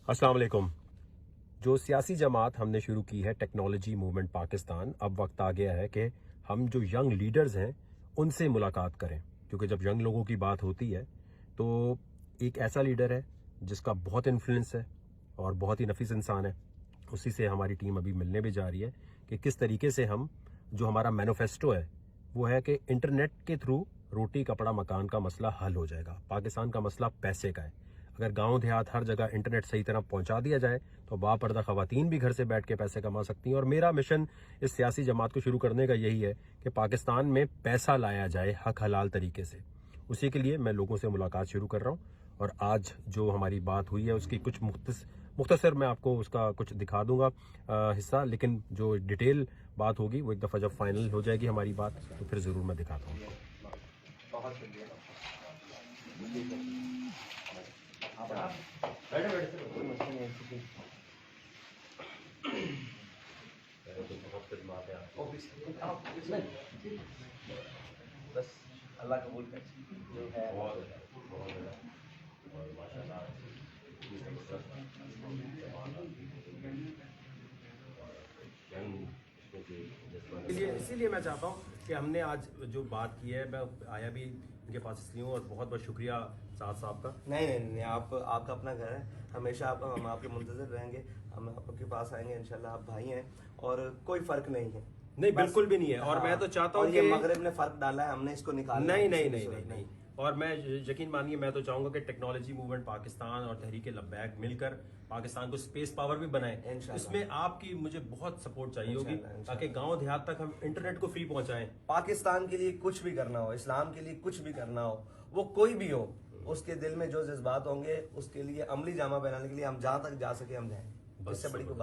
अस्सलाम वालेकुम। जो सियासी जमात हमने शुरू की है टेक्नोलॉजी मूवमेंट पाकिस्तान, अब वक्त आ गया है कि हम जो यंग लीडर्स हैं उनसे मुलाकात करें, क्योंकि जब यंग लोगों की बात होती है तो एक ऐसा लीडर है जिसका बहुत इन्फ्लुएंस है और बहुत ही नफीस इंसान है। उसी से हमारी टीम अभी मिलने भी जा रही है कि किस तरीके से हम जो हमारा मैनिफेस्टो है वो है कि इंटरनेट के थ्रू रोटी कपड़ा मकान का मसला हल हो जाएगा। पाकिस्तान का मसला पैसे का है। अगर गांव देहात हर जगह इंटरनेट सही तरह पहुंचा दिया जाए तो बापर्दा खवातीन भी घर से बैठ के पैसे कमा सकती हैं। और मेरा मिशन इस सियासी जमात को शुरू करने का यही है कि पाकिस्तान में पैसा लाया जाए हक हलाल तरीके से। उसी के लिए मैं लोगों से मुलाकात शुरू कर रहा हूं और आज जो हमारी बात हुई है उसकी कुछ मुख्तसर मैं आपको उसका कुछ दिखा दूंगा हिस्सा, लेकिन जो डिटेल बात होगी वो एक दफ़ा जब फाइनल हो जाएगी हमारी बात तो फिर ज़रूर मैं दिखाता हूँ बस अल्लाह कबूल करे जो है। इसीलिए मैं चाहता हूँ कि हमने आज जो बात की है, मैं आया भी इनके पास इसलिए हूँ और बहुत बहुत शुक्रिया साद साहब का। नहीं, आप आपका अपना घर है, हमेशा हम आपके मुंतजर रहेंगे, हम आपके पास आएंगे इंशाल्लाह। आप भाई हैं और कोई फर्क नहीं है। नहीं, बिल्कुल भी नहीं है। और मैं तो चाहता हूँ कि ये मगरिब ने फर्क डाला है, हमने इसको निकाला नहीं। और मैं यकीन मानिए, मैं तो चाहूंगा कि टेक्नोलॉजी मूवमेंट पाकिस्तान और तहरीक लब्बैक मिलकर पाकिस्तान को स्पेस पावर भी बनाए। इसमें आपकी मुझे बहुत सपोर्ट चाहिए होगी ताकि गांव देहात तक हम इंटरनेट को फ्री पहुंचाएं। पाकिस्तान के लिए कुछ भी करना हो, इस्लाम के लिए कुछ भी करना हो, वो कोई भी हो, उसके दिल में जो जज्बात होंगे उसके लिए अमली जामा पहनाने के लिए हम जहां तक जा सके हम जाएं। इससे बड़ी कोई बात